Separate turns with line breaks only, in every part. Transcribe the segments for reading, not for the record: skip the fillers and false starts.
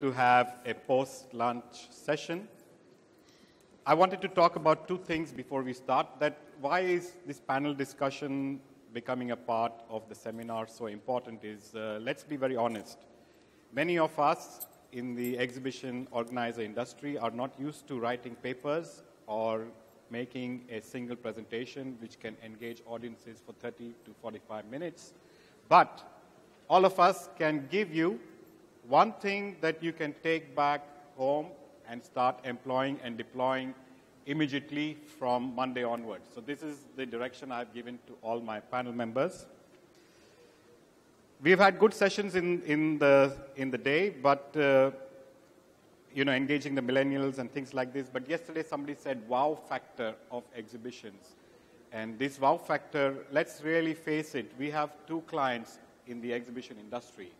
to have a post-lunch session. I wanted to talk about two things before we start. That why is this panel discussion becoming a part of the seminar so important is, let's be very honest. Many of us in the exhibition organizer industry are not used to writing papers or making a single presentation which can engage audiences for 30 to 45 minutes. But all of us can give you one thing that you can take back home and start employing and deploying immediately from Monday onwards. So this is the direction I've given to all my panel members. We've had good sessions in the day, but engaging the millennials and things like this. But yesterday somebody said wow factor of exhibitions. And this wow factor, let's really face it, we have two clients in the exhibition industry.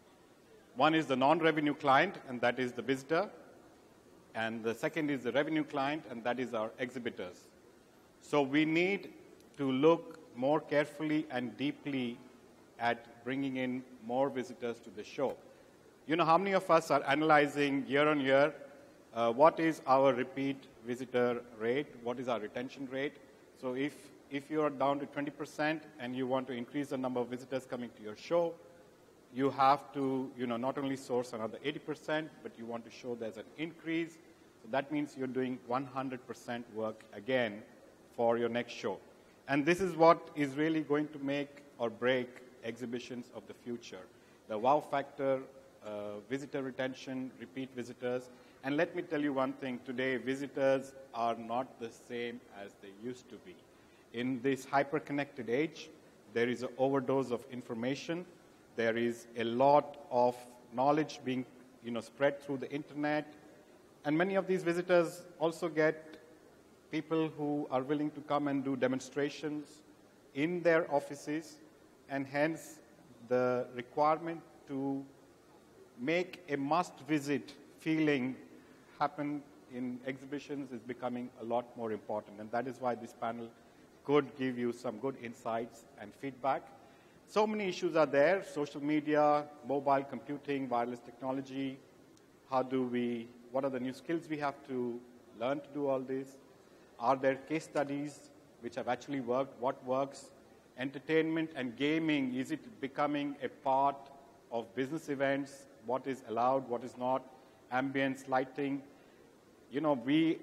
One is the non-revenue client, and that is the visitor. And the second is the revenue client, and that is our exhibitors. So we need to look more carefully and deeply at bringing in more visitors to the show. You know, how many of us are analyzing year on year what is our repeat visitor rate, what is our retention rate? So if you are down to 20% and you want to increase the number of visitors coming to your show, you have to, not only source another 80%, but you want to show there's an increase. So that means you're doing 100% work again for your next show. And this is what is really going to make or break exhibitions of the future. The wow factor, visitor retention, repeat visitors. And let me tell you one thing, today visitors are not the same as they used to be. In this hyper-connected age, there is an overdose of information. There is a lot of knowledge being spread through the internet. And many of these visitors also get people who are willing to come and do demonstrations in their offices, and hence the requirement to make a must-visit feeling happen in exhibitions is becoming a lot more important. And that is why this panel could give you some good insights and feedback. So many issues are there: social media, mobile computing, wireless technology. What are the new skills we have to learn to do all this? Are there case studies which have actually worked? What works? Entertainment and gaming, is it becoming a part of business events? What is allowed, what is not? Ambience, lighting. We,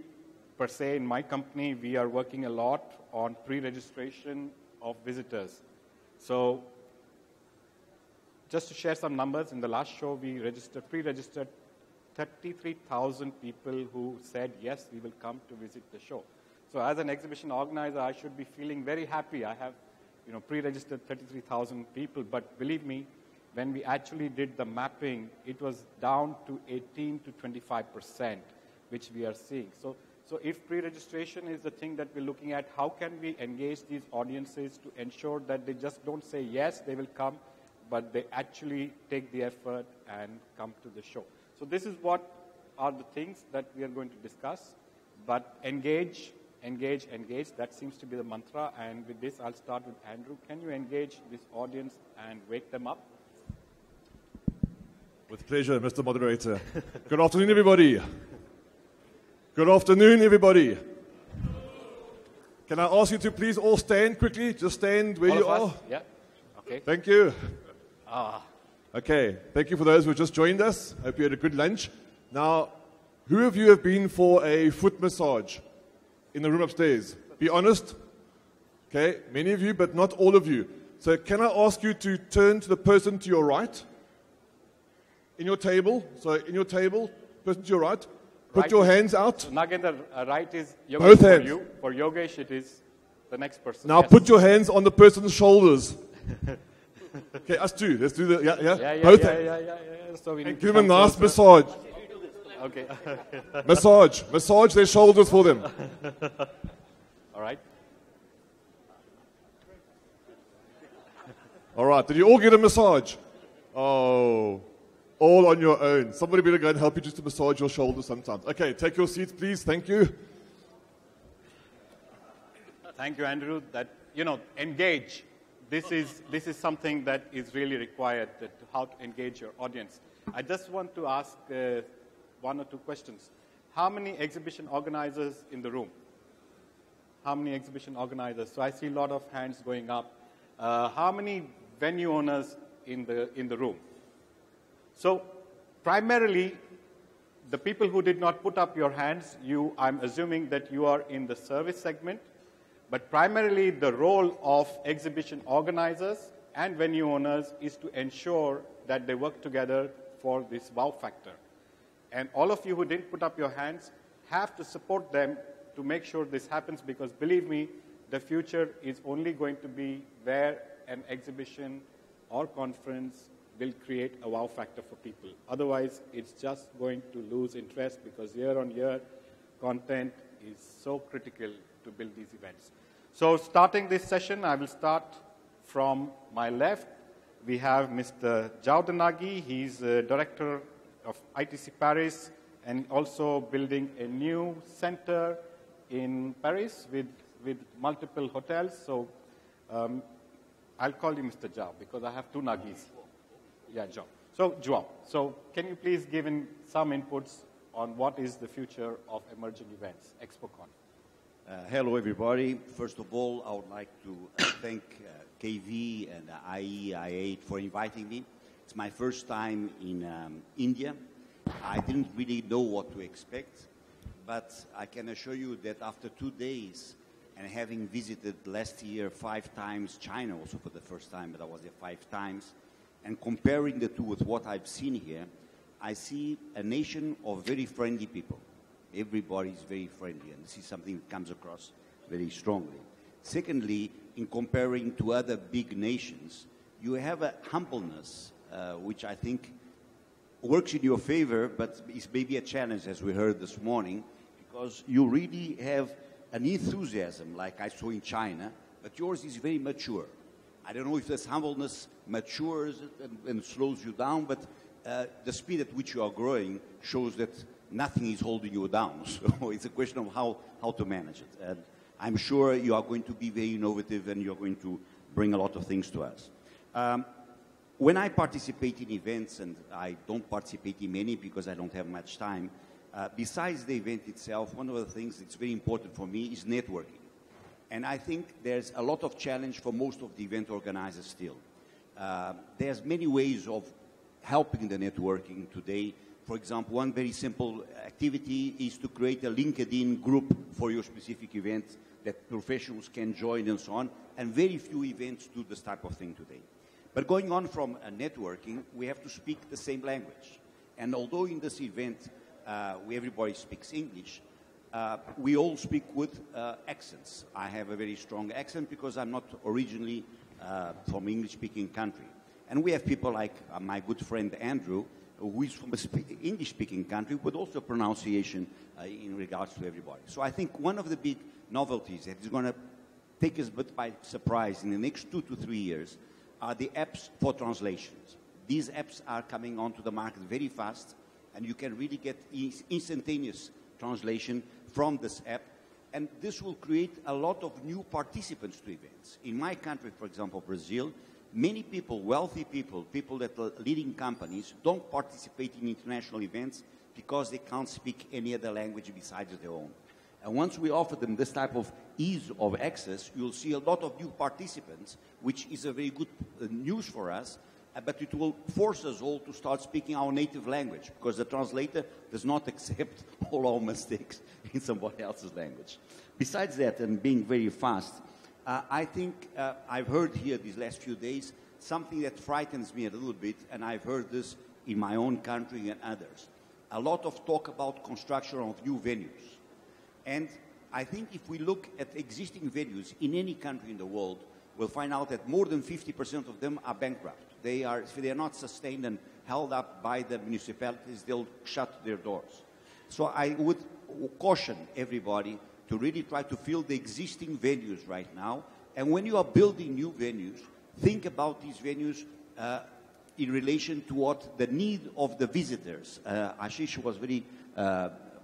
per se, in my company, we are working a lot on pre-registration of visitors. So just to share some numbers, in the last show, we pre-registered 33,000 people who said, yes, we will come to visit the show. So as an exhibition organizer, I should be feeling very happy. I have pre-registered 33,000 people, but believe me, when we actually did the mapping, it was down to 18 to 25%, which we are seeing. So if pre-registration is the thing that we're looking at, how can we engage these audiences to ensure that they just don't say yes, they will come, but they actually take the effort and come to the show. So this is what are the things that we are going to discuss. But engage, engage, engage. That seems to be the mantra. And with this, I'll start with Andrew. Can you engage this audience and wake them up?
With pleasure, Mr. Moderator. Good afternoon, everybody. Good afternoon, everybody. Can I ask you to please all stand quickly? Just stand where you are.
Yeah. Okay.
Thank you. Okay. Thank you for those who just joined us. Hope you had a good lunch. Now, who of you have been for a foot massage in the room upstairs? Be honest. Okay. Many of you, but not all of you. So can I ask you to turn to the person to your right? In your table. So in your table, person to your right. Put your hands out.
So Nagendra, right is Yogesh.
Both hands.
For you. For Yogesh, it is the next person.
Now put your hands on the person's shoulders. Okay, us two. Let's do the, yeah. Both hands.
Yeah. So
and give them a nice massage.
Okay.
Massage their shoulders for them.
All right.
All right, did you all get a massage? Oh, all on your own. Somebody better go and help you just to massage your shoulders sometimes. Okay, take your seats, please. Thank you.
Thank you, Andrew. That, engage. This is something that is really required, how to engage your audience. I just want to ask one or two questions. How many exhibition organizers in the room? How many exhibition organizers? So I see a lot of hands going up. How many venue owners in the room? So primarily, the people who did not put up your hands, I'm assuming that you are in the service segment, but primarily the role of exhibition organizers and venue owners is to ensure that they work together for this wow factor. And all of you who didn't put up your hands have to support them to make sure this happens, because believe me, the future is only going to be where an exhibition or conference will create a wow factor for people. Otherwise, it's just going to lose interest, because year on year, content is so critical to build these events. So starting this session, I will start from my left. We have Mr. Jaudanagi. He's Director of ITC Paris and also building a new center in Paris with multiple hotels. So I'll call you Mr. Zhao because I have two Nagis. Yeah, Zhao. So, Zhao, so can you please give in some inputs on what is the future of emerging events, Expocon?
Hello, everybody. First of all, I would like to thank KV and IEIA for inviting me. It's my first time in India. I didn't really know what to expect, but I can assure you that after 2 days and having visited last year 5 times China, also for the first time, but I was there 5 times, and comparing the two with what I've seen here, I see a nation of very friendly people. Everybody is very friendly, and this is something that comes across very strongly. Secondly, in comparing to other big nations, you have a humbleness, which I think works in your favor, but is maybe a challenge, as we heard this morning, because you really have an enthusiasm like I saw in China, but yours is very mature. I don't know if this humbleness matures and slows you down, but the speed at which you are growing shows that nothing is holding you down. So it's a question of how to manage it. And I'm sure you are going to be very innovative and you're going to bring a lot of things to us. When I participate in events, and I don't participate in many because I don't have much time, besides the event itself, one of the things that's very important for me is networking. And I think there's a lot of challenge for most of the event organizers still. There's many ways of helping the networking today. For example, one very simple activity is to create a LinkedIn group for your specific event that professionals can join and so on, and very few events do this type of thing today. But going on from networking, we have to speak the same language. And although in this event, everybody speaks English, we all speak with accents. I have a very strong accent because I'm not originally from English-speaking country. And we have people like my good friend Andrew, who is from an English-speaking country, but also pronunciation in regards to everybody. So I think one of the big novelties that is going to take us a bit by surprise in the next 2 to 3 years are the apps for translations. These apps are coming onto the market very fast, and you can really get instantaneous translation from this app. And this will create a lot of new participants to events. In my country, for example, Brazil, many people, wealthy people, people that are leading companies, don't participate in international events because they can't speak any other language besides their own. And once we offer them this type of ease of access, you'll see a lot of new participants, which is a very good news for us, but it will force us all to start speaking our native language, because the translator does not accept all our mistakes in somebody else's language. Besides that, and being very fast, I think I've heard here these last few days something that frightens me a little bit, and I've heard this in my own country and others. A lot of talk about construction of new venues. And I think if we look at existing venues in any country in the world, we'll find out that more than 50% of them are bankrupt. If they are not sustained and held up by the municipalities, they'll shut their doors. So I would caution everybody to really try to fill the existing venues right now. And when you are building new venues, think about these venues in relation to what the need of the visitors. Ashish was very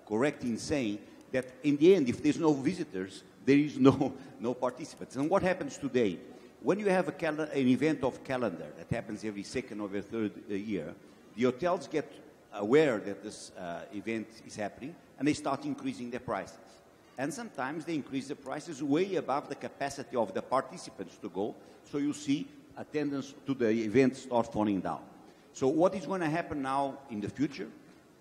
correct in saying that in the end, if there's no visitors, there is no participants. And what happens today? When you have an event of calendar that happens every second or every third year, the hotels get aware that this event is happening, and they start increasing their prices. And sometimes they increase the prices way above the capacity of the participants to go, so you see attendance to the event start falling down. So what is going to happen now in the future,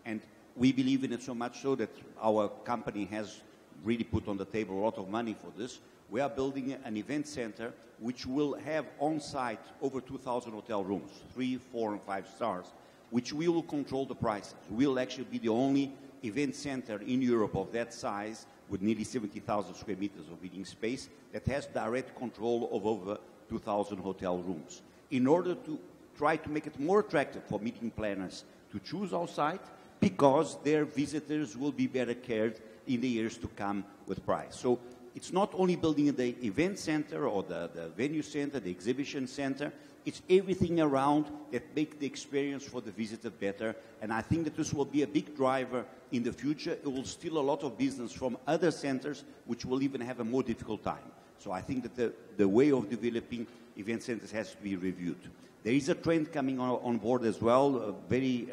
and we believe in it so much so that our company has really put on the table a lot of money for this. We are building an event center which will have on-site over 2,000 hotel rooms, 3, 4, and 5 stars, which we will control the prices. We'll actually be the only event center in Europe of that size with nearly 70,000 square meters of meeting space that has direct control of over 2,000 hotel rooms. In order to try to make it more attractive for meeting planners to choose our site, because their visitors will be better cared in the years to come with price. So it's not only building the event center or the venue center, the exhibition center, it's everything around that makes the experience for the visitor better. And I think that this will be a big driver in the future. It will steal a lot of business from other centers, which will even have a more difficult time. So I think that the way of developing event centers has to be reviewed. There is a trend coming on board as well, very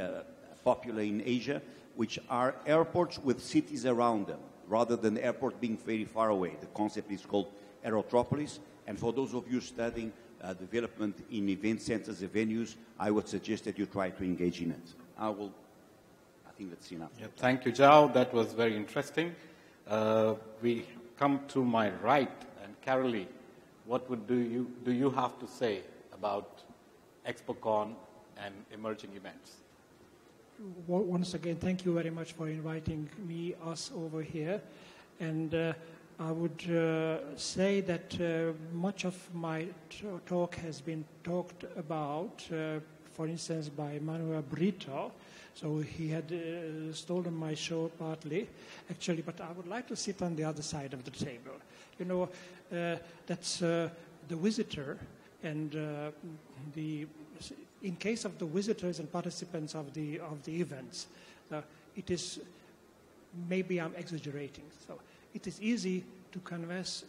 popular in Asia, which are airports with cities around them, rather than the airport being very far away. The concept is called aerotropolis. And for those of you studying development in event centers and venues, I would suggest that you try to engage in it. I think that's enough.
Yeah, thank you, Zhao. That was very interesting. We come to my right, and Carolee, what do you have to say about Expocon and emerging events?
Once again, thank you very much for inviting us over here. And I would say that much of my talk has been talked about, for instance, by Manuel Brito. So he had stolen my show partly, actually, but I would like to sit on the other side of the table. You know, that's the visitor, and in case of the visitors and participants of the events, it is, maybe I'm exaggerating, so it is easy to convince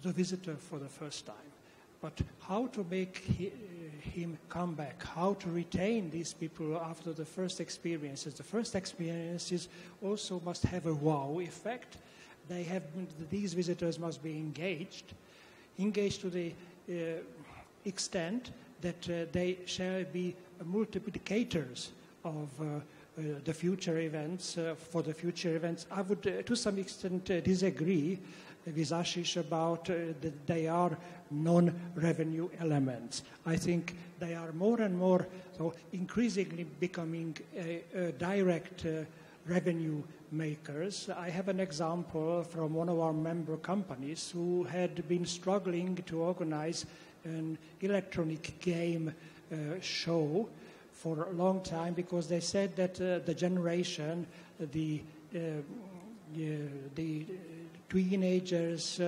the visitor for the first time. But how to make him come back, how to retain these people after the first experiences. The first experiences also must have a wow effect. These visitors must be engaged to the extent that they shall be multiplicators of the future events, for the future events. I would, to some extent, disagree with Ashish about that they are non-revenue elements. I think they are more and more, so increasingly becoming a direct revenue makers. I have an example from one of our member companies who had been struggling to organize an electronic game show for a long time because they said that the generation, the teenagers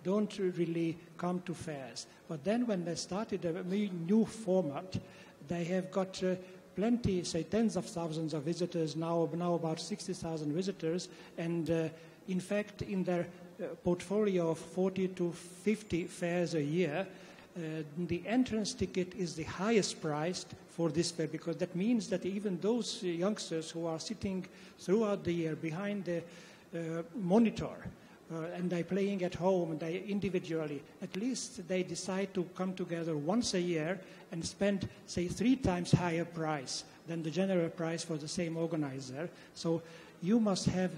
don't really come to fairs. But then when they started a new format, they have got plenty, say tens of thousands of visitors, now about 60,000 visitors, and in fact in their portfolio of 40 to 50 fairs a year, the entrance ticket is the highest priced for this fair, because that means that even those youngsters who are sitting throughout the year behind the monitor and they're playing at home and they individually, at least they decide to come together once a year and spend, say, 3 times higher price than the general price for the same organizer. So you must have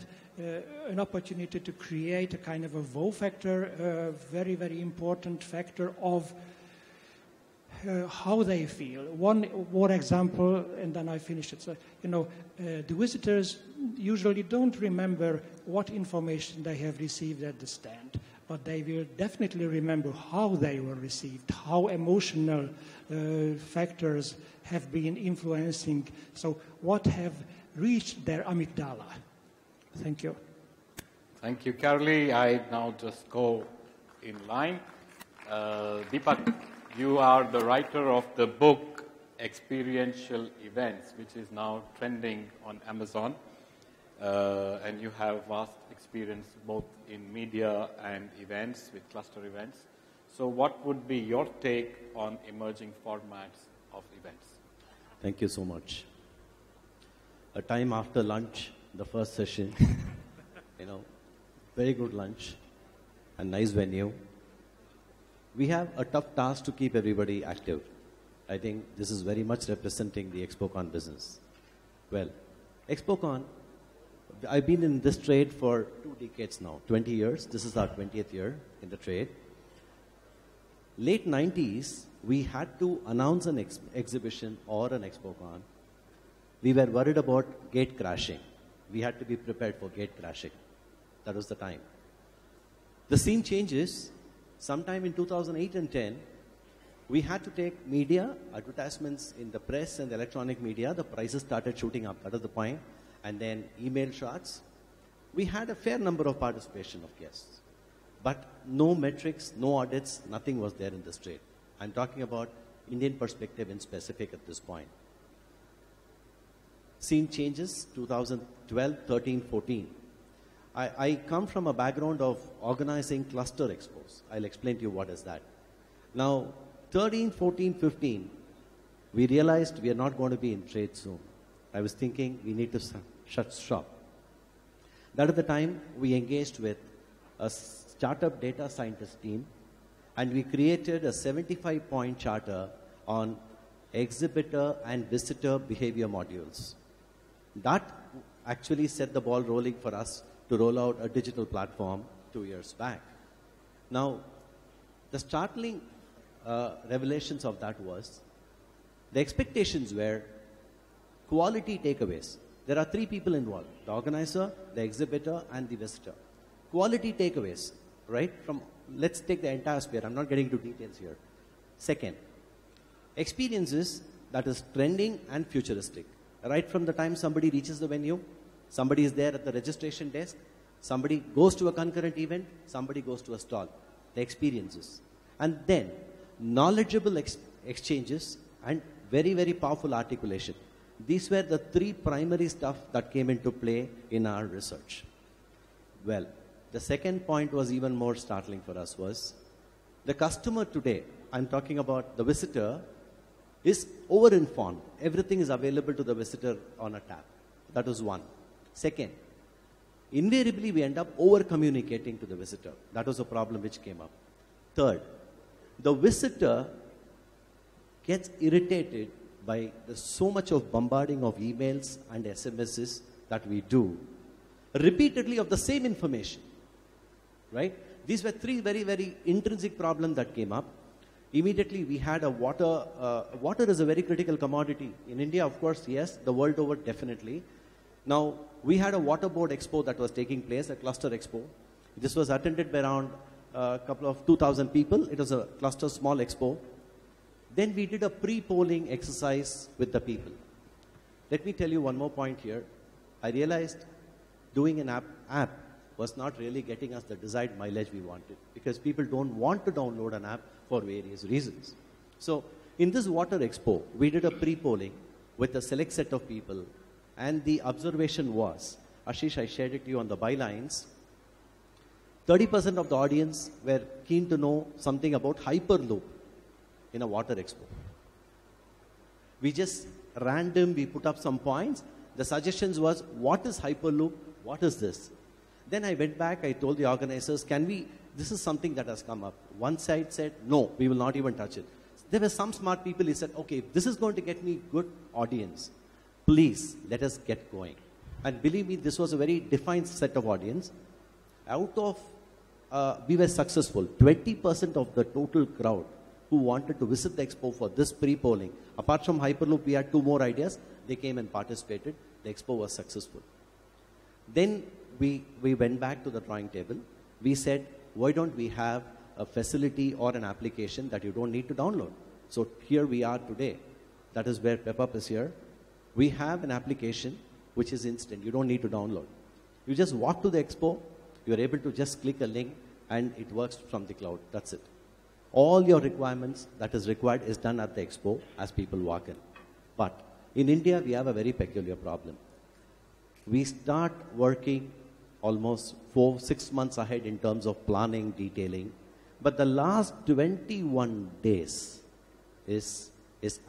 an opportunity to create a kind of a wow factor, a very, very important factor of how they feel. One more example, and then I finish it. So, the visitors usually don't remember what information they have received at the stand, but they will definitely remember how they were received, how emotional factors have been influencing. So what have reached their amygdala. Thank you.
Thank you, Carolee. I now just go in line. Deepak, you are the writer of the book Experiential Events, which is now trending on Amazon. And you have vast experience both in media and events, with cluster events. So what would be your take on emerging formats of events?
Thank you so much. a time after lunch, the first session, you know, very good lunch, a nice venue. We have a tough task to keep everybody active. I think this is very much representing the Expocon business. Well, Expocon, I've been in this trade for 2 decades now, 20 years. This is our 20th year in the trade. Late 90s, we had to announce an exhibition or an Expocon. We were worried about gate crashing. We had to be prepared for gate crashing. That was the time. The scene changes. Sometime in 2008 and 10, we had to take media, advertisements in the press and the electronic media. The prices started shooting up. That was the point. And then email shots. We had a fair number of participation of guests. But no metrics, no audits, nothing was there in this trade. I'm talking about Indian perspective in specific at this point. Scene changes, 2012, 13, 14. I come from a background of organizing cluster expos. I'll explain to you what is that. Now, 13, 14, 15, we realized we are not going to be in trade soon. I was thinking we need to shut shop. That at the time, we engaged with a startup data scientist team, and we created a 75-point charter on exhibitor and visitor behavior modules. That actually set the ball rolling for us to roll out a digital platform 2 years back. Now, the startling revelations of that was, the expectations were quality takeaways. There are 3 people involved, the organizer, the exhibitor, and the visitor. Quality takeaways, right? Let's take the entire sphere. I'm not getting into details here. Second, experiences that is trending and futuristic. Right from the time somebody reaches the venue, somebody is there at the registration desk, somebody goes to a concurrent event, somebody goes to a stall. The experiences. And then, knowledgeable exchanges and very, very powerful articulation. These were the 3 primary stuff that came into play in our research. Well, the second point was even more startling for us was, the customer today, I'm talking about the visitor, is over-informed. Everything is available to the visitor on a tab. That was one. Second, invariably we end up over-communicating to the visitor. That was a problem which came up. Third, the visitor gets irritated by so much of bombarding of emails and SMSs that we do, repeatedly of the same information, right? These were 3 very, very intrinsic problems that came up. Immediately we had a water. Water is a very critical commodity. In India, of course, yes. The world over, definitely. Now, we had a waterboard expo that was taking place, a cluster expo. This was attended by around a couple of 2,000 people. It was a cluster small expo. Then we did a pre-polling exercise with the people. Let me tell you one more point here. I realized doing an app was not really getting us the desired mileage we wanted, because people don't want to download an app for various reasons. So in this water expo, we did a pre-polling with a select set of people, and the observation was, Ashish, I shared it to you on the bylines, 30% of the audience were keen to know something about Hyperloop in a water expo. We just we put up some points. The suggestions was, what is Hyperloop? What is this? Then I went back, I told the organizers, this is something that has come up. One side said, no, we will not even touch it. There were some smart people who said, okay, if this is going to get me good audience, please let us get going. And believe me, this was a very defined set of audience. Out of, we were successful. 20% of the total crowd who wanted to visit the expo for this pre-polling. Apart from Hyperloop, we had 2 more ideas. They came and participated. The expo was successful. Then we went back to the drawing table. We said, why don't we have a facility or an application that you don't need to download? So here we are today. That is where PepUp is here. We have an application which is instant. You don't need to download. You just walk to the expo. You're able to just click a link and it works from the cloud. That's it. All your requirements that is required is done at the expo as people walk in. But in India, we have a very peculiar problem. We start working almost 4-6 months ahead in terms of planning, detailing. But the last 21 days is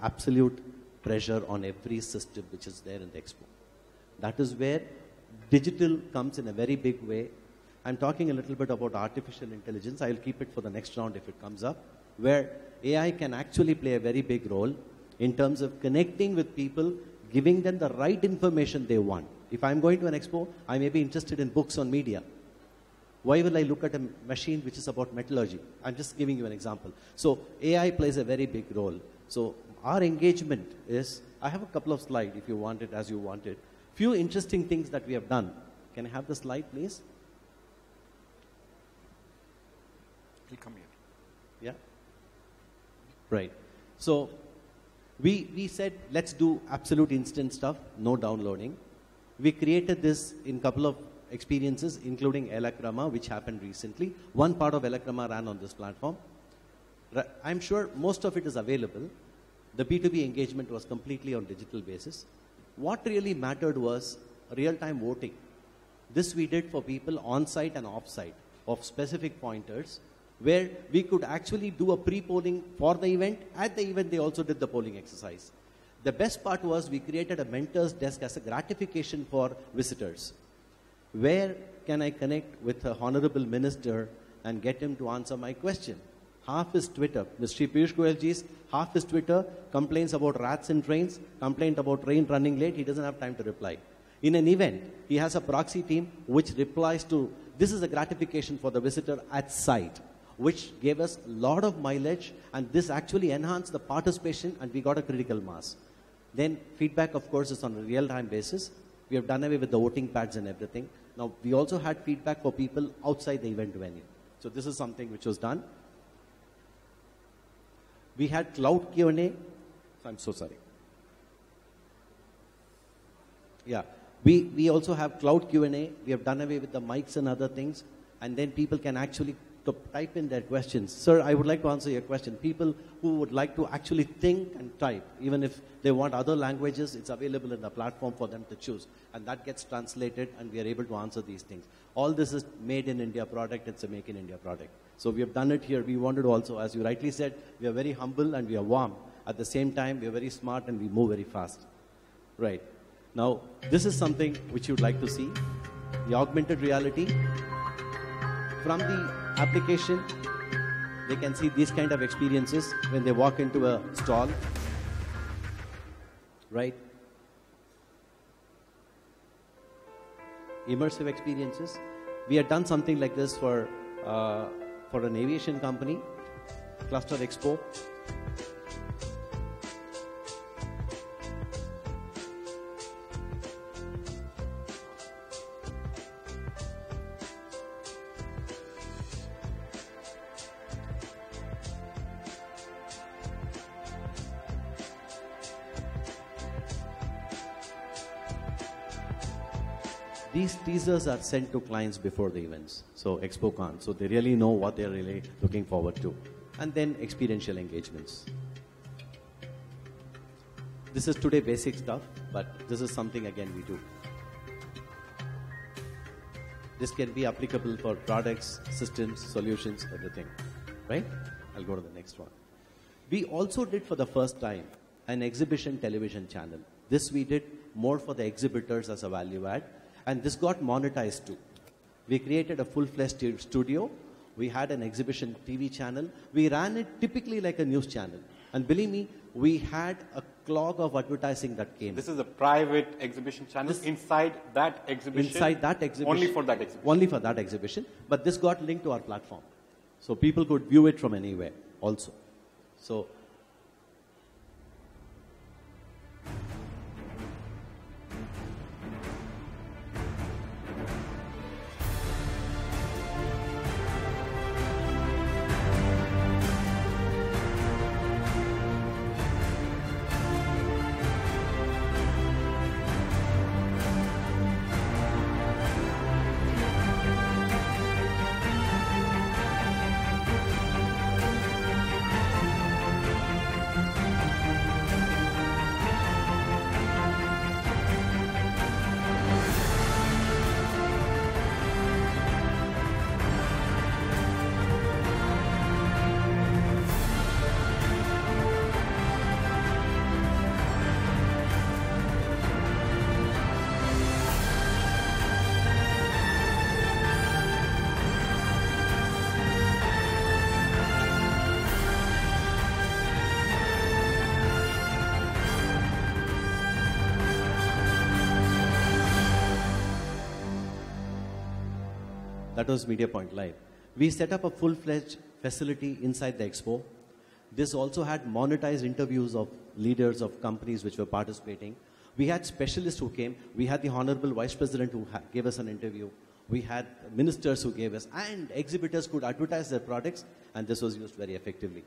absolute pressure on every system which is there in the expo. That is where digital comes in a very big way. I'm talking a little bit about artificial intelligence. I'll keep it for the next round if it comes up, where AI can actually play a very big role in terms of connecting with people, giving them the right information they want. If I'm going to an expo, I may be interested in books on media. Why will I look at a machine which is about metallurgy? I'm just giving you an example. So AI plays a very big role. So our engagement is, I have a couple of slides if you want it, as you want it. Few interesting things that we have done. Can I have the slide, please?
He'll come here.
Yeah? Right. So we said, let's do absolute instant stuff, no downloading. We created this in a couple of experiences, including Elakrama, which happened recently. One part of Elakrama ran on this platform. I'm sure most of it is available. The B2B engagement was completely on digital basis. What really mattered was real-time voting. This we did for people on-site and off-site of specific pointers, where we could actually do a pre-polling for the event. At the event, they also did the polling exercise. The best part was we created a mentor's desk as a gratification for visitors. Where can I connect with a honorable minister and get him to answer my question? Half is Twitter. Mr. Piyush Goyalji's half is Twitter, complains about rats in trains, complaint about train running late, he doesn't have time to reply. In an event, he has a proxy team which replies to, this is a gratification for the visitor at site, which gave us a lot of mileage, and this actually enhanced the participation, and we got a critical mass. Then feedback, of course, is on a real-time basis. We have done away with the voting pads and everything. Now, we also had feedback for people outside the event venue. So this is something which was done. We had cloud Q&A. I'm so sorry. Yeah. We also have cloud Q&A. We have done away with the mics and other things. And then people can actually type in their questions. Sir, I would like to answer your question. People who would like to actually think and type, even if they want other languages, it's available in the platform for them to choose. And that gets translated, and we are able to answer these things. All this is made in India product. It's a make in India product. So we have done it here. We wanted to also, as you rightly said, we are very humble and we are warm. At the same time, we are very smart and we move very fast. Right. Now, this is something which you'd like to see. The augmented reality. From the application, they can see these kind of experiences when they walk into a stall. Right? Immersive experiences. We had done something like this for an aviation company, Cluster Expo. These teasers are sent to clients before the events, so Expocon, so they really know what they're really looking forward to. And then experiential engagements. This is today basic stuff, but this is something again we do. This can be applicable for products, systems, solutions, everything, right? I'll go to the next one. We also did for the first time an exhibition television channel. This we did more for the exhibitors as a value add. And this got monetized too. We created a full-fledged studio. We had an exhibition TV channel. We ran it typically like a news channel. And believe me, we had a clog of advertising that came.
This is a private exhibition channel inside that exhibition?
Inside that exhibition.
Only for that exhibition?
Only for that exhibition. But this got linked to our platform. So people could view it from anywhere also. So that was Media Point Live. We set up a full-fledged facility inside the expo. This also had monetized interviews of leaders of companies which were participating. We had specialists who came. We had the Honorable Vice President who gave us an interview. We had ministers who gave us, and exhibitors could advertise their products, and this was used very effectively.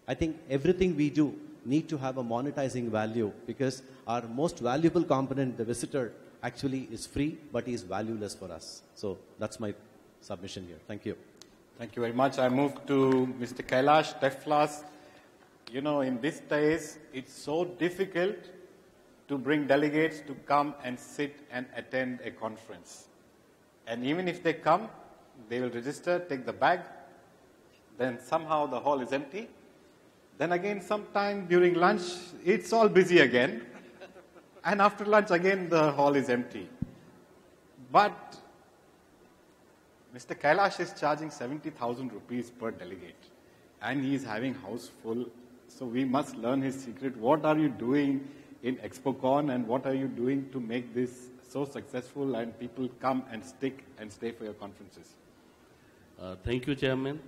I think everything we do need to have a monetizing value, because our most valuable component, the visitor, actually is free, but is valueless for us. So that's my submission here. Thank you.
Thank you very much. I move to Mr. Kailash Teflas. You know, in these days, it's so difficult to bring delegates to come and sit and attend a conference. And even if they come, they will register, take the bag, then somehow the hall is empty. Then again, sometime during lunch, it's all busy again. And after lunch, again, the hall is empty. But Mr. Kailash is charging 70,000 rupees per delegate. And he is having house full. So we must learn his secret. What are you doing in Expocon, and what are you doing to make this so successful and people come and stick and stay for your conferences?
Thank you, Chairman.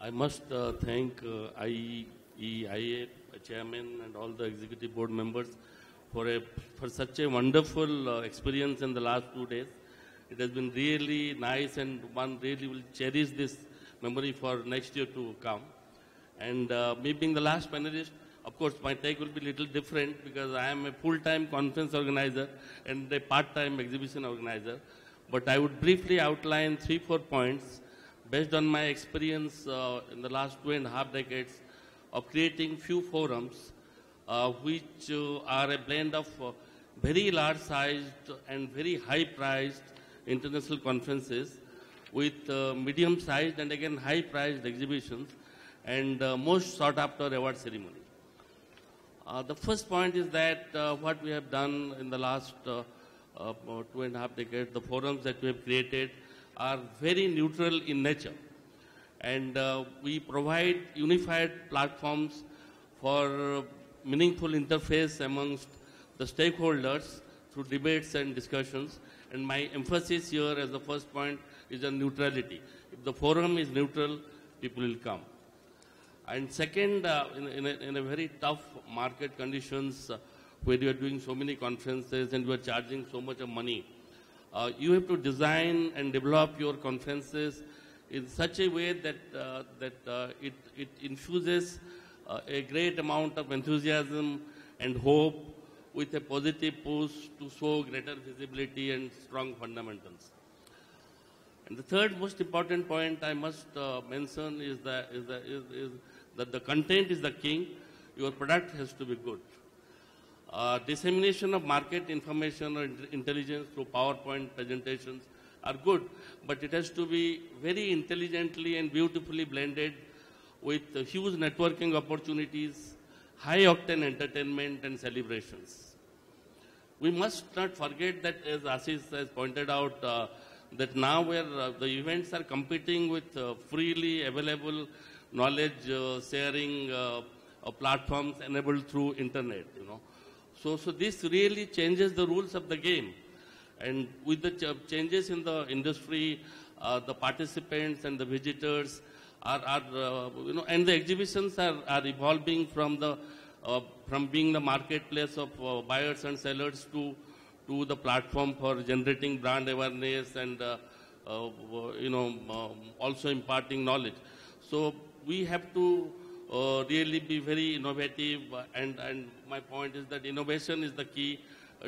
I must thank IEIA Chairman and all the executive board members for such a wonderful experience in the last 2 days. It has been really nice, and one really will cherish this memory for next year to come. And me being the last panelist, of course, my take will be a little different, because I am a full-time conference organizer and a part-time exhibition organizer. But I would briefly outline 3-4 points based on my experience in the last 2.5 decades of creating few forums which are a blend of very large-sized and very high-priced international conferences with medium-sized and again high-priced exhibitions and most sought-after award ceremony. The first point is that what we have done in the last 2.5 decades, the forums that we have created are very neutral in nature. And we provide unified platforms for meaningful interface amongst the stakeholders through debates and discussions. And my emphasis here as the first point is on neutrality. If the forum is neutral, people will come. And second, in a very tough market conditions where you are doing so many conferences and you are charging so much of money, you have to design and develop your conferences in such a way that it infuses a great amount of enthusiasm and hope with a positive push to show greater visibility and strong fundamentals. And the third most important point I must mention is that the content is the king. Your product has to be good. Dissemination of market information or intelligence through PowerPoint presentations are good, but it has to be very intelligently and beautifully blended with huge networking opportunities, high-octane entertainment and celebrations. We must not forget that, as Ashish has pointed out, that now where the events are competing with freely available knowledge sharing platforms enabled through internet, you know. So this really changes the rules of the game. And with the changes in the industry, the participants and the visitors and the exhibitions are evolving from being the marketplace of buyers and sellers to the platform for generating brand awareness and also imparting knowledge. So we have to really be very innovative, and my point is that innovation is the key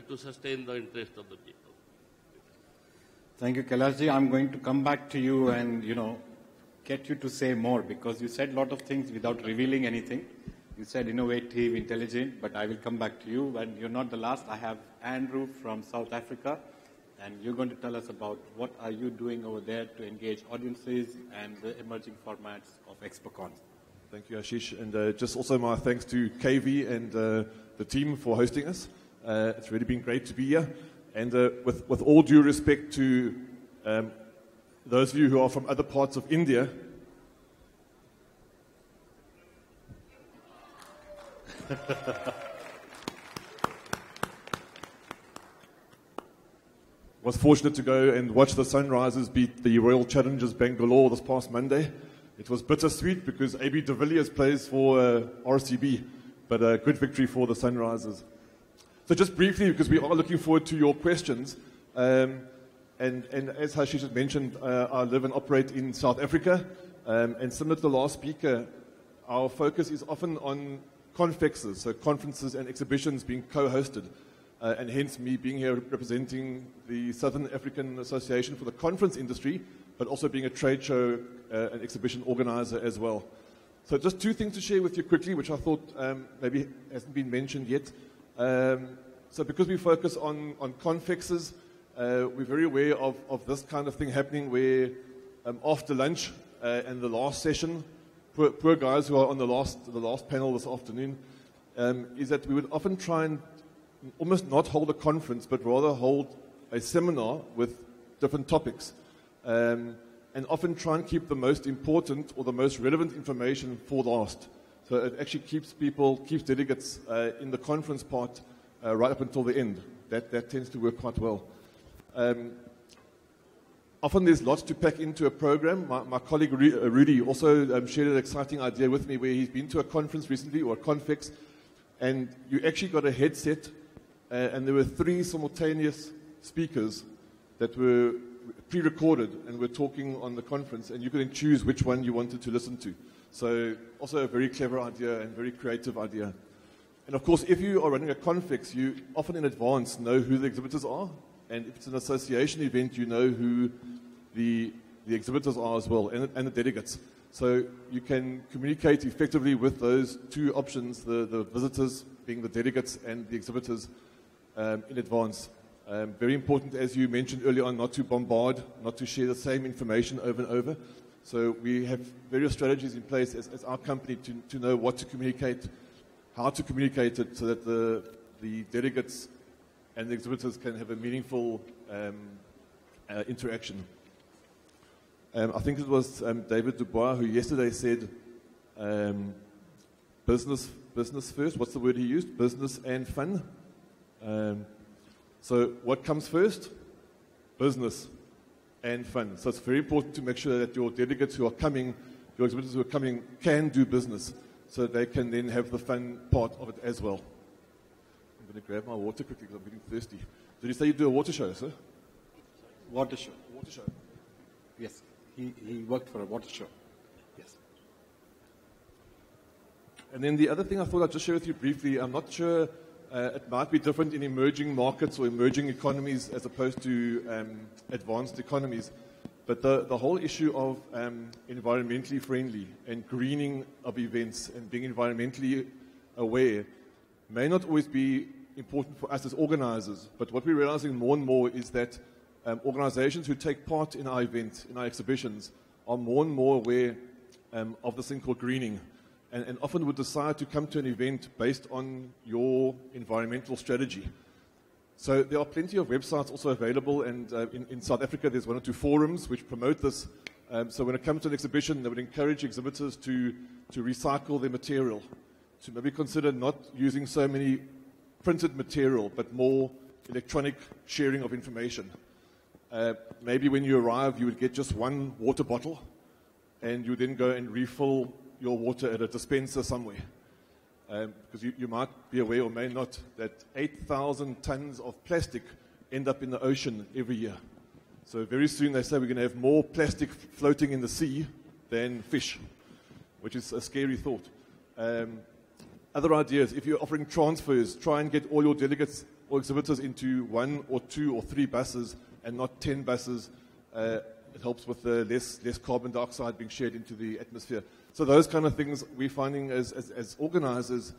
to sustain the interest of the people.
Thank you, Kailashji. I'm going to come back to you and, get you to say more, because you said a lot of things without revealing anything. You said innovative, intelligent, but I will come back to you. And you're not the last. I have Andrew from South Africa, and you're going to tell us about what are you doing over there to engage audiences and the emerging formats of Expocon.
Thank you, Ashish. And just also my thanks to KV and the team for hosting us. It's really been great to be here. And with all due respect to those of you who are from other parts of India, was fortunate to go and watch the Sunrisers beat the Royal Challengers Bangalore this past Monday. It was bittersweet because AB de Villiers plays for RCB, but a good victory for the Sunrisers. So just briefly, because we are looking forward to your questions, and as Hashish had mentioned, I live and operate in South Africa, and similar to the last speaker, our focus is often on confexes, so conferences and exhibitions being co-hosted, and hence me being here representing the Southern African Association for the conference industry, but also being a trade show and exhibition organizer as well. So just two things to share with you quickly, which I thought maybe hasn't been mentioned yet. So because we focus on confexes, we're very aware of this kind of thing happening where after lunch and the last session, poor guys who are on the last panel this afternoon, is that we would often try and almost not hold a conference, but rather hold a seminar with different topics. And often try and keep the most important or the most relevant information for last. So it actually keeps delegates in the conference part right up until the end. That tends to work quite well. Often there's lots to pack into a program. My colleague Rudy also shared an exciting idea with me where he's been to a conference recently, or a confex, and you actually got a headset, and there were 3 simultaneous speakers that were pre-recorded and were talking on the conference, and you could then choose which one you wanted to listen to. So also a very clever idea and very creative idea. And of course, if you are running a confex, you often in advance know who the exhibitors are, and if it's an association event, you know who the exhibitors are as well, and the delegates. So you can communicate effectively with those 2 options, the visitors being the delegates and the exhibitors in advance. Very important, as you mentioned earlier on, not to bombard, not to share the same information over and over. So we have various strategies in place as our company to know what to communicate, how to communicate it, so that the delegates and the exhibitors can have a meaningful interaction. I think it was David Dubois who yesterday said business first. What's the word he used? Business and fun. So what comes first? Business and fun. So it's very important to make sure that your delegates who are coming, your exhibitors who are coming, can do business, so they can then have the fun part of it as well. I'm going to grab my water quickly because I'm getting thirsty. Did you say you do a water show, sir?
Water show.
Water show.
Yes, he worked for a water show. Yes.
And then the other thing I thought I'd just share with you briefly, I'm not sure, it might be different in emerging markets or emerging economies as opposed to advanced economies. But the whole issue of environmentally friendly and greening of events and being environmentally aware may not always be important for us as organizers. But what we're realizing more and more is that organizations who take part in our events, in our exhibitions, are more and more aware of this thing called greening. And often would decide to come to an event based on your environmental strategy. So there are plenty of websites also available, and in South Africa there's 1 or 2 forums which promote this. So when it comes to an exhibition, they would encourage exhibitors to recycle their material, to maybe consider not using so many printed material, but more electronic sharing of information. Maybe when you arrive, you would get just 1 water bottle, and you would then go and refill your water at a dispenser somewhere. Because you might be aware or may not that 8,000 tons of plastic end up in the ocean every year. So very soon they say we're going to have more plastic floating in the sea than fish, which is a scary thought. Other ideas, if you're offering transfers, try and get all your delegates or exhibitors into 1 or 2 or 3 buses and not 10 buses. It helps with the less carbon dioxide being shared into the atmosphere. So those kind of things we're finding as organizers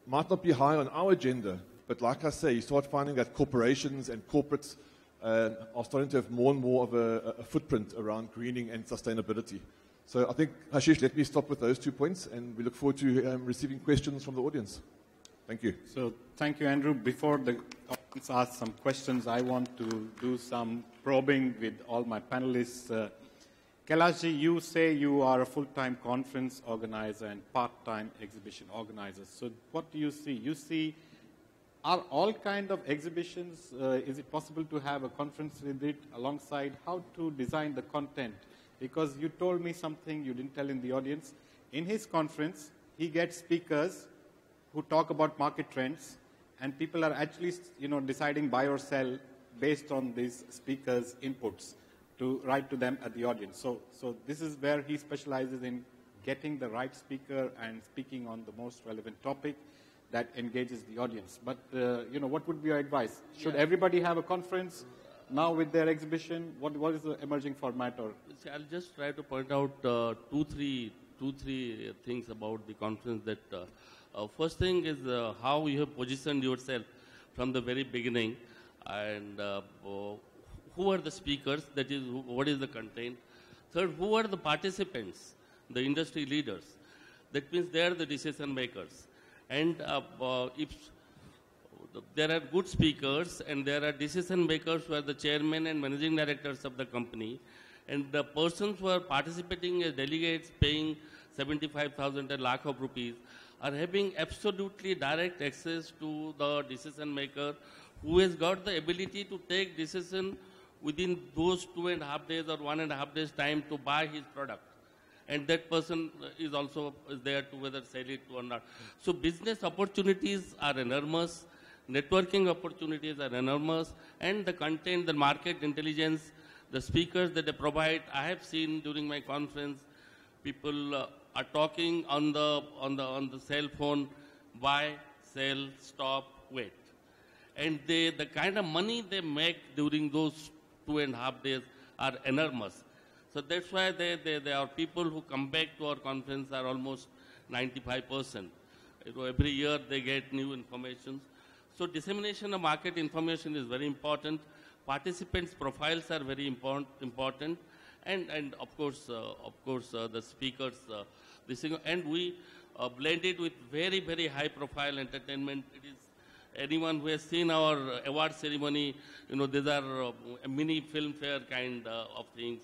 might not be high on our agenda, but like I say, you start finding that corporations and corporates are starting to have more and more of a footprint around greening and sustainability. So I think, Hashish, let me stop with those 2 points, and we look forward to receiving questions from the audience. Thank you.
So thank you, Andrew. Before the audience asks some questions, I want to do some probing with all my panelists. Kailashji, you say you are a full-time conference organizer and part-time exhibition organizer. So what do you see? You see are all kind of exhibitions, is it possible to have a conference with it alongside? How to design the content? Because you told me something you didn't tell in the audience. In his conference, he gets speakers who talk about market trends, and people are actually, deciding buy or sell based on these speakers' inputs to write to them at the audience. So this is where he specializes in getting the right speaker and speaking on the most relevant topic that engages the audience. But, what would be your advice? Should everybody have a conference now with their exhibition? What is the emerging format? Or
See, I'll just try to point out two, three things about the conference. That first thing is how you have positioned yourself from the very beginning, and who are the speakers, that is, what is the content. Third, who are the participants, the industry leaders. That means they are the decision makers. And if there are good speakers and there are decision makers who are the chairman and managing directors of the company, and the persons who are participating as delegates paying 75,000 a lakh of rupees are having absolutely direct access to the decision maker who has got the ability to take decision within those 2.5 days or 1.5 days time to buy his product. And that person is also there to whether sell it or not. So business opportunities are enormous, networking opportunities are enormous, and the content, the market intelligence, the speakers that they provide. I have seen during my conference, people are talking on the cell phone, buy, sell, stop, wait. And the kind of money they make during those 2.5 days are enormous. So that's why there are people who come back to our conference are almost 95%. Every year they get new information. So dissemination of market information is very important. Participants' profiles are very important. And of course, the speakers. And we blend it with very, very high-profile entertainment. It is anyone who has seen our award ceremony, these are a mini film fair kind of things,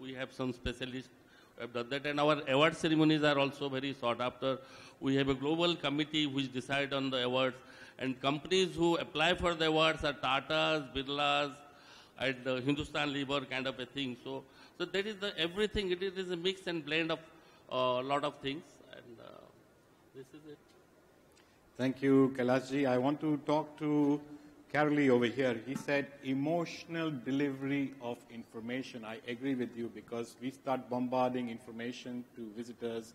we have some specialists who have done that, and our award ceremonies are also very sought after. We have a global committee which decide on the awards, and companies who apply for the awards are Tatas, Birlas, and Hindustan Lever kind of a thing. So that is everything. It is a mix and blend of a lot of things, and this is it.
Thank you, Kailashji. I want to talk to Carolee over here. He said emotional delivery of information. I agree with you because we start bombarding information to visitors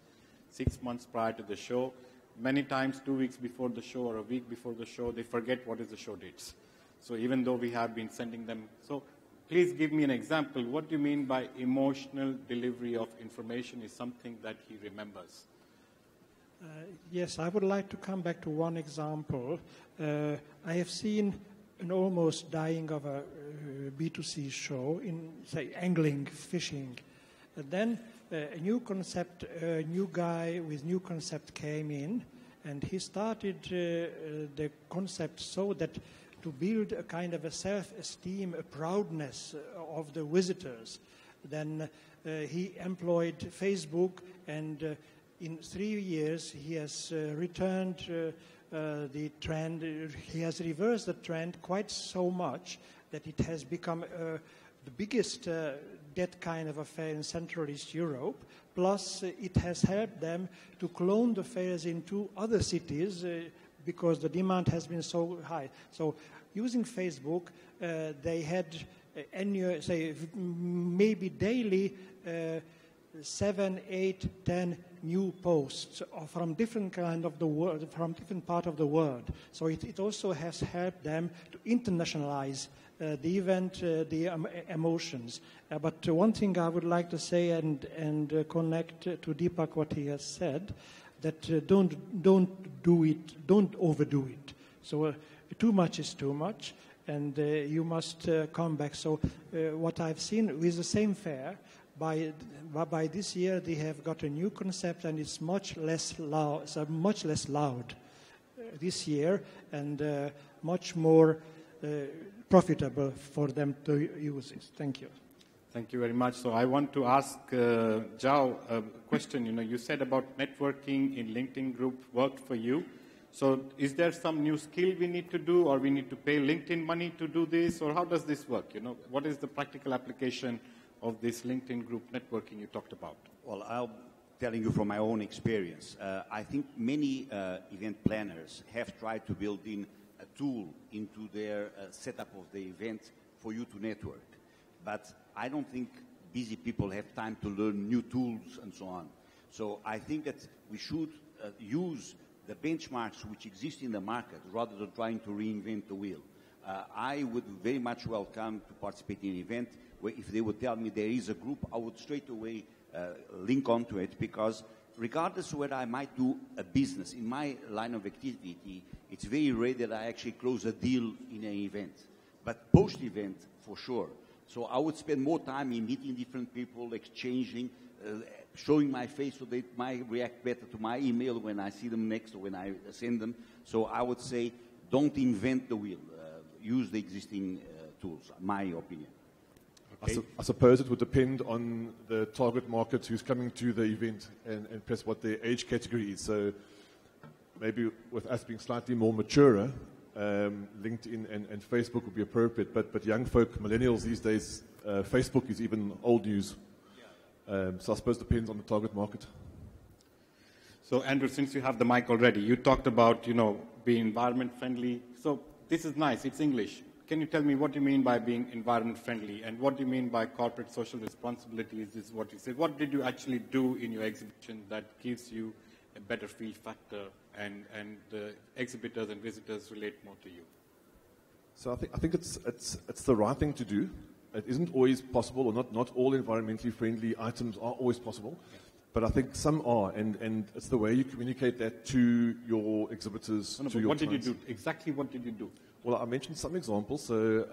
6 months prior to the show. Many times 2 weeks before the show or a week before the show, they forget what is the show dates. So even though we have been sending them. So please give me an example. What do you mean by emotional delivery of information is something that he remembers?
Yes, I would like to come back to one example. I have seen an almost dying of a B2C show in, say, angling, fishing. And then a new concept, a new guy with new concept came in, and he started the concept so that to build a kind of a self-esteem, a proudness of the visitors. Then he employed Facebook, and in 3 years, he has returned the trend. He has reversed the trend quite so much that it has become the biggest that kind of affair in Central East Europe. Plus, it has helped them to clone the fairs into other cities because the demand has been so high. So, using Facebook, they had annual, say, maybe daily 7, 8, 10 new posts from different kind of the world, from different part of the world. So it also has helped them to internationalize the event, the emotions. But one thing I would like to say and connect to Deepak what he has said, that don't do it, don't overdo it. So too much is too much, and you must come back. So what I've seen with the same fair, by this year, they have got a new concept, and it's much less loud. So much less loud this year, and much more profitable for them to use it. Thank you.
Thank you very much. So I want to ask Zhao a question. You said about networking in LinkedIn group worked for you. So is there some new skill we need to do, or we need to pay LinkedIn money to do this, or how does this work? You know, what is the practical application of this LinkedIn group networking you talked about?
Well, I'll telling you from my own experience. I think many event planners have tried to build in a tool into their setup of the event for you to network. But I don't think busy people have time to learn new tools and so on. So I think that we should use the benchmarks which exist in the market rather than trying to reinvent the wheel. I would very much welcome to participate in an event where if they would tell me there is a group, I would straight away link onto it, because regardless of whether I might do a business, in my line of activity, it's very rare that I actually close a deal in an event. But post-event, for sure. So I would spend more time in meeting different people, exchanging, showing my face so they might react better to my email when I see them next or when I send them. So I would say, don't invent the wheel. Use the existing tools, my opinion.
Okay. I suppose it would depend on the target market who's coming to the event and perhaps what their age category is. So maybe with us being slightly more mature, LinkedIn and Facebook would be appropriate. But young folk, millennials these days, Facebook is even old news. So I suppose it depends on the target market.
So Andrew, since you have the mic already, you talked about, being environment friendly. So this is nice, it's English. Can you tell me what you mean by being environment friendly, and what do you mean by corporate social responsibility? Is this what you said? What did you actually do in your exhibition that gives you a better feel factor, and the exhibitors and visitors relate more to you?
So I think it's the right thing to do. It isn't always possible, or not all environmentally friendly items are always possible. Yeah. But I think some are, and it's the way you communicate that to your exhibitors, to your
what
clients.
Did you do? Exactly what did you do?
Well, I mentioned some examples. So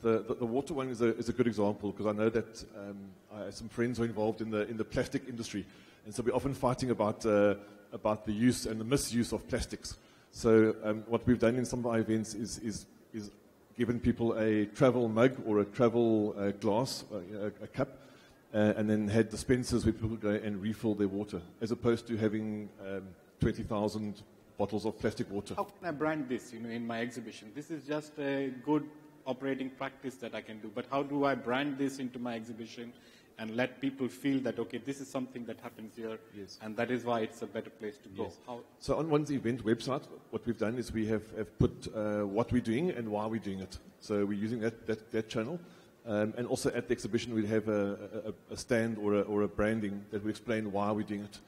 the water one is a good example, because I know that I have some friends who are involved in the plastic industry, and so we're often fighting about the use and the misuse of plastics. So what we've done in some of our events is given people a travel mug or a travel glass, a cup, and then had dispensers where people go and refill their water, as opposed to having 20,000 bottles of plastic water.
How can I brand this, in my exhibition? This is just a good operating practice that I can do, but how do I brand this into my exhibition and let people feel that, okay, this is something that happens here, yes, and that is why it's a better place to go?
Yes. So on one's event website, what we've done is we have put what we're doing and why we're doing it. So we're using that channel. And also at the exhibition, we'll have a stand or a branding that will explain why we're doing it.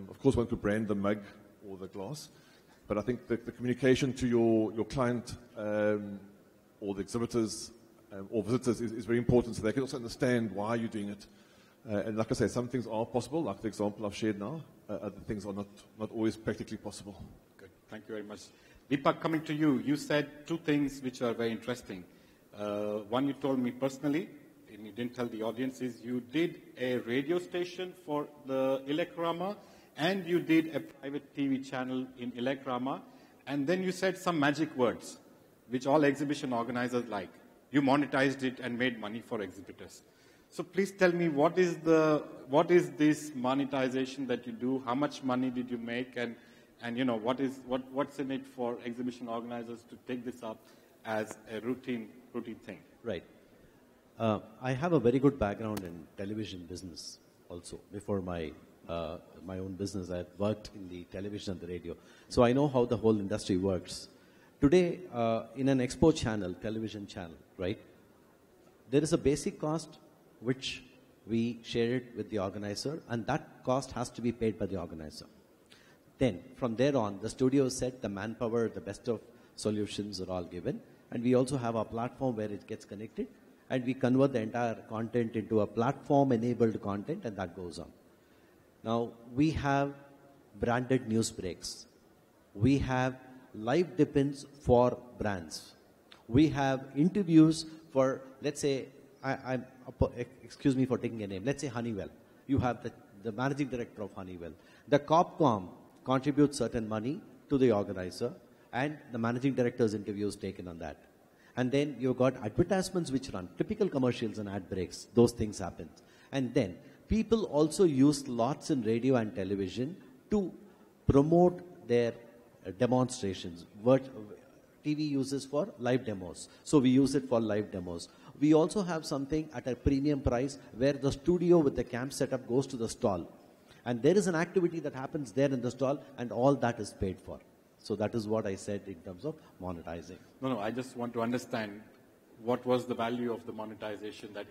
Of course, one could brand the mug or the glass, but I think the communication to your client or the exhibitors or visitors is very important, so they can also understand why you're doing it. And like I say, some things are possible, like the example I've shared now. Other things are not always practically possible.
Good. Thank you very much. Deepak, coming to you, you said two things which are very interesting. One you told me personally, and you didn't tell the audience, is you did a radio station for the Electrama, and you did a private TV channel in Electrama, and then you said some magic words, which all exhibition organizers like. You monetized it and made money for exhibitors. So please tell me, what is this monetization that you do? How much money did you make? And what's in it for exhibition organizers to take this up as a routine thing?
Right. I have a very good background in television business also. Before my own business, I had worked in the television and the radio. So I know how the whole industry works. Today, in an expo channel, television channel, right, there is a basic cost which we share it with the organizer, and that cost has to be paid by the organizer. Then, from there on, the studio set, the manpower, the best of solutions are all given, and we also have a platform where it gets connected, and we convert the entire content into a platform-enabled content, and that goes on. Now, we have branded news breaks. We have live depends for brands. We have interviews for, let's say, excuse me for taking a name, let's say Honeywell. You have the managing director of Honeywell. The Copcom contributes certain money to the organizer, and the managing director's interview is taken on that. And then you've got advertisements which run, typical commercials and ad breaks, those things happen. And then people also use slots in radio and television to promote their demonstrations. TV uses for live demos. So we use it for live demos. We also have something at a premium price where the studio with the camp setup goes to the stall. And there is an activity that happens there in the stall, and all that is paid for. So that is what I said in terms of monetizing.
No, I just want to understand what was the value of the monetization that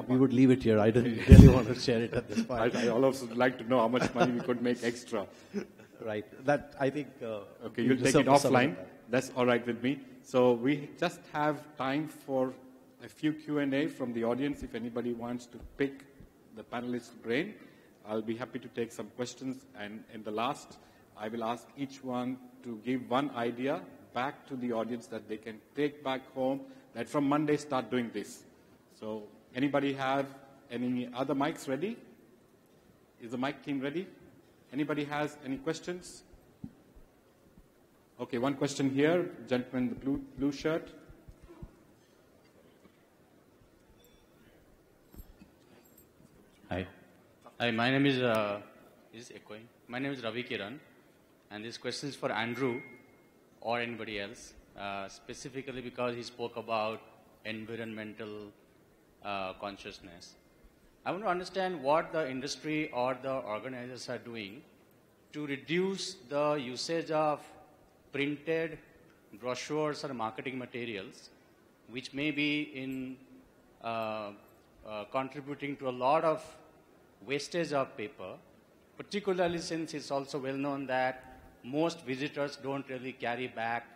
we would leave it here. I didn't really want to share it at this point.
I also would like to know how much money we could make extra.
Right. That, I think...
okay, you'll take it offline. That's all right with me. So we just have time for a few Q&A from the audience. If anybody wants to pick the panelist's brain, I'll be happy to take some questions. And in the last, I will ask each one to give one idea back to the audience that they can take back home, that from Monday start doing this. So anybody have any other mics ready? Is the mic team ready? Anybody has any questions? Okay, one question here. Gentleman in the blue shirt.
Hi. Hi, my name is echoing. My name is Ravi Kiran, and this question is for Andrew or anybody else, specifically because he spoke about environmental consciousness. I want to understand what the industry or the organizers are doing to reduce the usage of printed brochures or marketing materials, which may be in contributing to a lot of wastage of paper, particularly since it's also well known that most visitors don't really carry back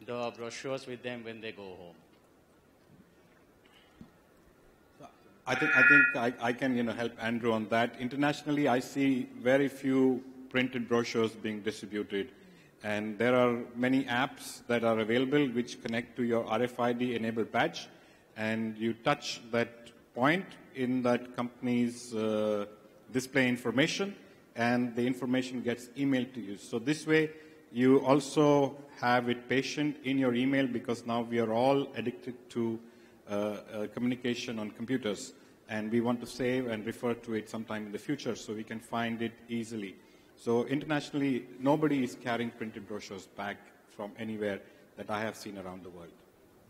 the brochures with them when they go home.
I think I can help Andrew on that. Internationally, I see very few printed brochures being distributed. And there are many apps that are available which connect to your RFID-enabled badge. And you touch that point in that company's display information, and the information gets emailed to you. So this way, you also have it patient in your email, because now we are all addicted to communication on computers. And we want to save and refer to it sometime in the future so we can find it easily. So internationally, nobody is carrying printed brochures back from anywhere that I have seen around the world.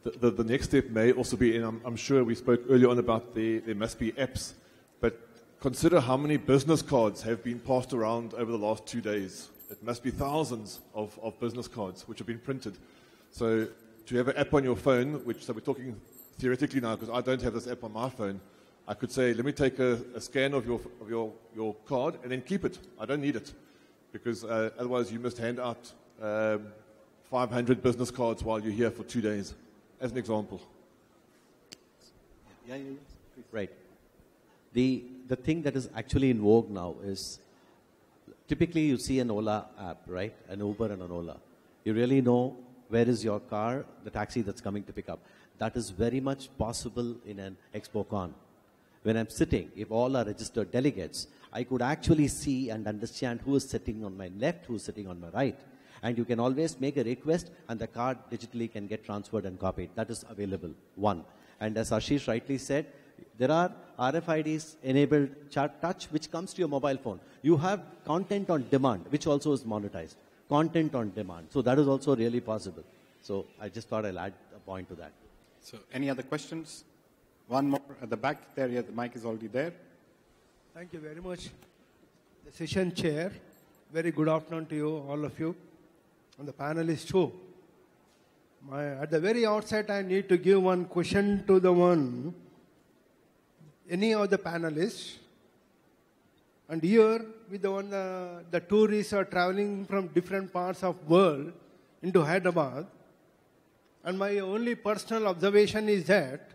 The next step may also be, and I'm sure we spoke earlier on about there must be apps, but consider how many business cards have been passed around over the last 2 days. It must be thousands of business cards which have been printed. So to have an app on your phone, so we're talking theoretically now, because I don't have this app on my phone, I could say, let me take a scan of your card and then keep it. I don't need it, because otherwise you must hand out 500 business cards while you're here for 2 days, as an example.
Yeah. Right. The thing that is actually in vogue now is, typically you see an Ola app, right? An Uber and an Ola. You really know where is your car, the taxi that's coming to pick up. That is very much possible in an Expocon. When I'm sitting, if all are registered delegates, I could actually see and understand who is sitting on my left, who is sitting on my right. And you can always make a request, and the card digitally can get transferred and copied. That is available, one. And as Ashish rightly said, there are RFIDs enabled touch, which comes to your mobile phone. You have content on demand, which also is monetized. Content on demand. So that is also really possible. So I just thought I'll add a point to that.
So any other questions? One more at the back there. Yeah, the mic is already there.
Thank you very much. The session chair, very good afternoon to you, all of you, and the panelists too. At the very outset, I need to give one question to any of the panelists. And here, with the tourists are traveling from different parts of the world into Hyderabad. And my only personal observation is that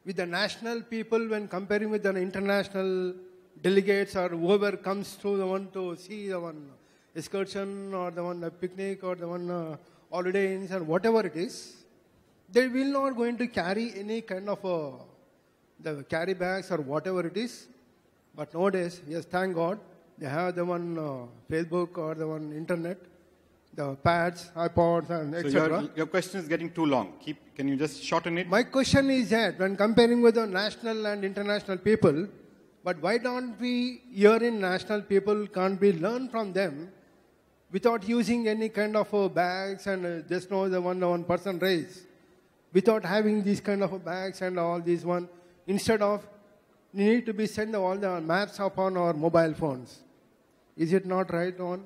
with the national people, when comparing with the international delegates or whoever comes to see the one excursion or the picnic or the holiday inns or whatever it is, they will not going to carry any kind of the carry bags or whatever it is. But nowadays, yes, thank God, they have the Facebook or the internet, the pads, iPods, and etc.
So your question is getting too long. Can you just shorten it?
My question is that when comparing with the national and international people, but why don't we here in national people can't we learn from them without using any kind of bags and just know the one person raise, without having these kind of bags and all these one, instead of you need to be send all the maps upon our mobile phones. Is it not right on?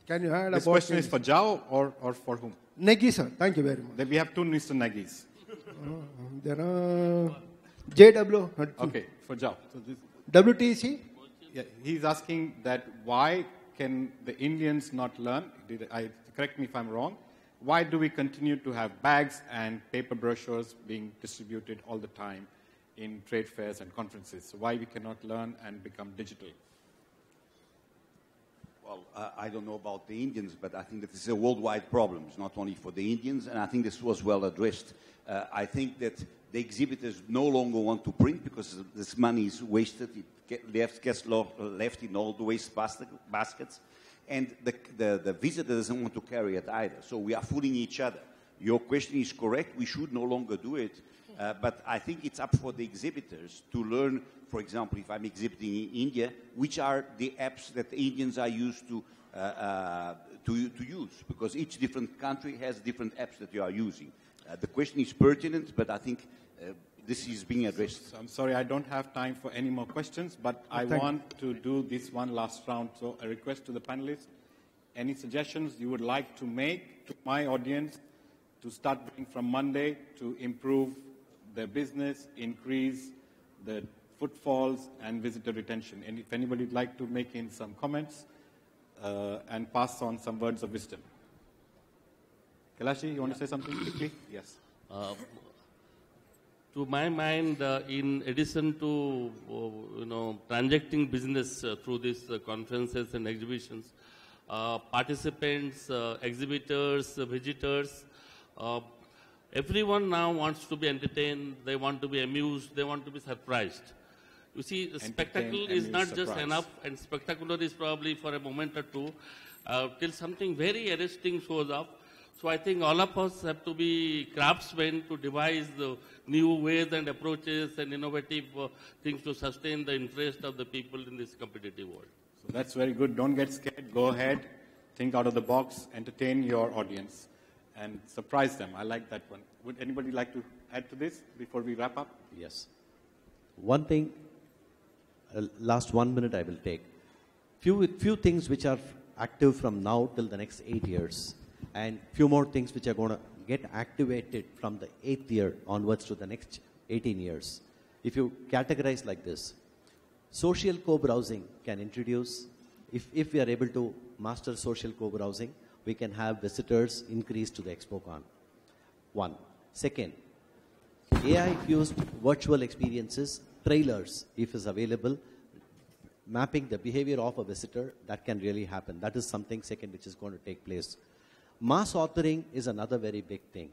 Can you add
This question is for Jao or for whom?
Negi, sir. Thank you very much.
Then we have two Mr. Nagis.
There are JW.
Okay, for Jao. So this,
WTC?
yeah, he's asking that why can the Indians not learn? Correct me if I'm wrong. Why do we continue to have bags and paper brochures being distributed all the time in trade fairs and conferences? So why we cannot learn and become digital?
Well, I don't know about the Indians, but I think that this is a worldwide problem. It's not only for the Indians, and I think this was well addressed. I think that the exhibitors no longer want to print because this money is wasted. It gets left in all the waste baskets. And the visitor doesn't want to carry it either. So we are fooling each other. Your question is correct. We should no longer do it. But I think it's up for the exhibitors to learn, for example, if I'm exhibiting in India, which are the apps that the Indians are used to use. Because each different country has different apps that you are using. The question is pertinent, but I think this is being addressed.
So I'm sorry, I don't have time for any more questions, but I want to do this one last round. So a request to the panelists, any suggestions you would like to make to my audience to start doing from Monday to improve their business, increase the footfalls and visitor retention? And if anybody would like to make in some comments and pass on some words of wisdom. Kailashi, you want to say something quickly? Yes.
To my mind, in addition to transacting business through these conferences and exhibitions, participants, exhibitors, visitors, everyone now wants to be entertained. They want to be amused. They want to be surprised. You see, spectacle is not just enough, and spectacular is probably for a moment or two, till something very arresting shows up. So I think all of us have to be craftsmen to devise the new ways and approaches and innovative things to sustain the interest of the people in this competitive world.
So that's very good. Don't get scared. Go ahead. Think out of the box. Entertain your audience and surprise them. I like that one. Would anybody like to add to this before we wrap up?
Yes. One thing, last 1 minute I will take. Few things which are active from now till the next 8 years. And few more things which are going to get activated from the 8th year onwards to the next 18 years. If you categorize like this, social co-browsing can introduce, if we are able to master social co-browsing, we can have visitors increase to the Expocon. One. Second, AI-fused virtual experiences, trailers, if is available, mapping the behavior of a visitor, that can really happen. That is something second which is going to take place. Mass authoring is another very big thing.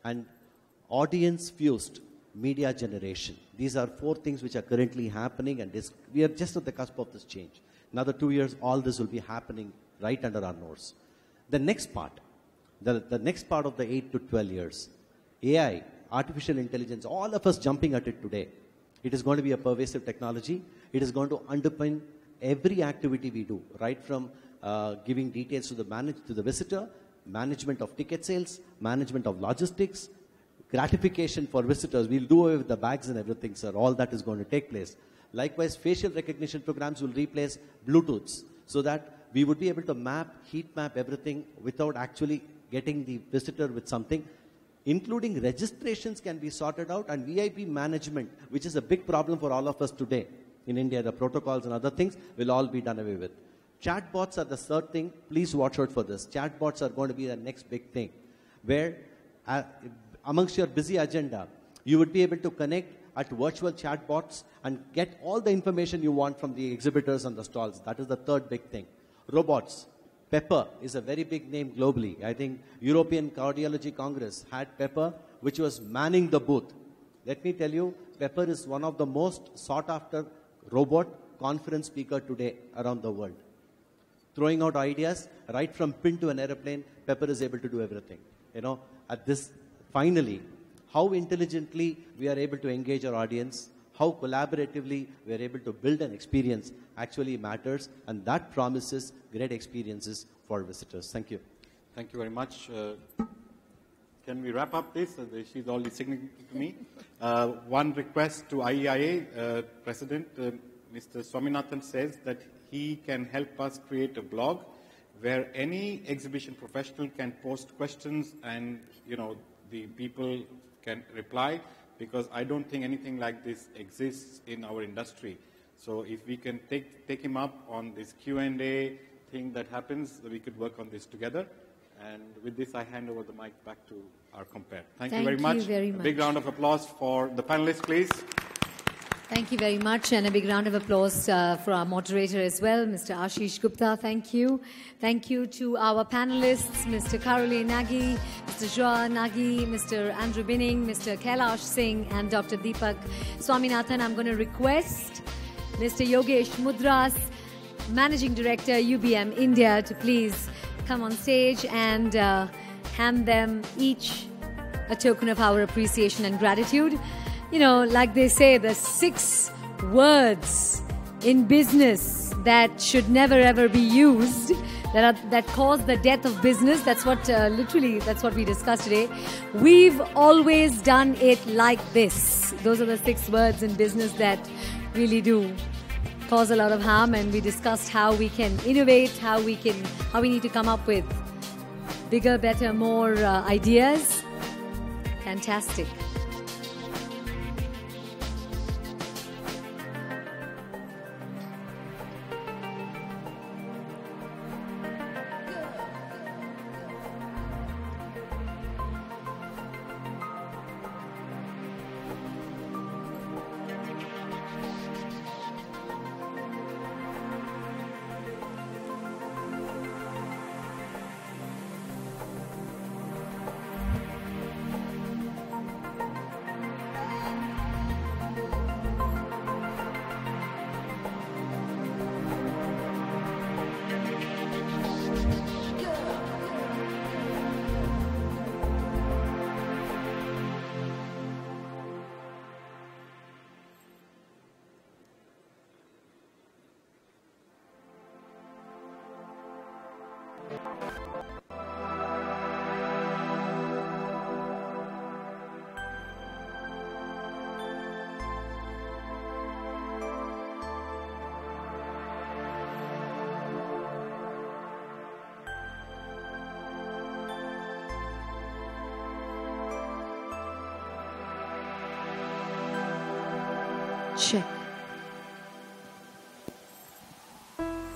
And audience-fused media generation. These are 4 things which are currently happening, and we are just at the cusp of this change. Another 2 years, all this will be happening right under our nose. The next part, the next part of the 8 to 12 years, AI, artificial intelligence, all of us jumping at it today. It is going to be a pervasive technology. It is going to underpin every activity we do, right from giving details to the visitor, management of ticket sales, management of logistics, gratification for visitors. We'll do away with the bags and everything, sir. All that is going to take place. Likewise, facial recognition programs will replace Bluetooths so that we would be able to heat map everything without actually getting the visitor with something. Including registrations can be sorted out, and VIP management, which is a big problem for all of us today in India, the protocols and other things will all be done away with. Chatbots are the third thing. Please watch out for this. Chatbots are going to be the next big thing, where amongst your busy agenda, you would be able to connect at virtual chatbots and get all the information you want from the exhibitors and the stalls. That is the third big thing. Robots. Pepper is a very big name globally. I think European Cardiology Congress had Pepper, which was manning the booth. Let me tell you, Pepper is one of the most sought after robot conference speaker today around the world. Throwing out ideas, right from pin to an airplane, Pepper is able to do everything. At this, finally, how intelligently we are able to engage our audience, how collaboratively we are able to build an experience actually matters, and that promises great experiences for visitors. Thank you.
Thank you very much. Can we wrap up this? She's already signaling to me. One request to IEIA President, Mr. Swaminathan says that he can help us create a blog where any exhibition professional can post questions and, you know, the people can reply, because I don't think anything like this exists in our industry. So if we can take him up on this Q&A thing that happens, we could work on this together. And with this, I hand over the mic back to our compere. Thank you very much. A big round of applause for the panelists, please.
Thank you very much, and a big round of applause for our moderator as well, Mr. Ashish Gupta. Thank you. Thank you to our panelists, Mr. Karole Nagy, Mr. Joa Nagy, Mr. Andrew Binning, Mr. Kailash Singh, and Dr. Deepak Swaminathan. I'm going to request Mr. Yogesh Mudras, Managing Director, UBM India, to please come on stage and hand them each a token of our appreciation and gratitude. You know, like they say, the 6 words in business that should never ever be used, that cause the death of business. That's what, literally, that's what we discussed today. We've always done it like this. Those are the 6 words in business that really do cause a lot of harm, and we discussed how we can innovate, how we need to come up with bigger, better, more ideas. Fantastic. Check.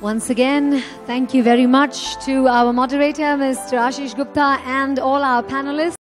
Once again, thank you very much to our moderator, Mr. Ashish Gupta, and all our panelists.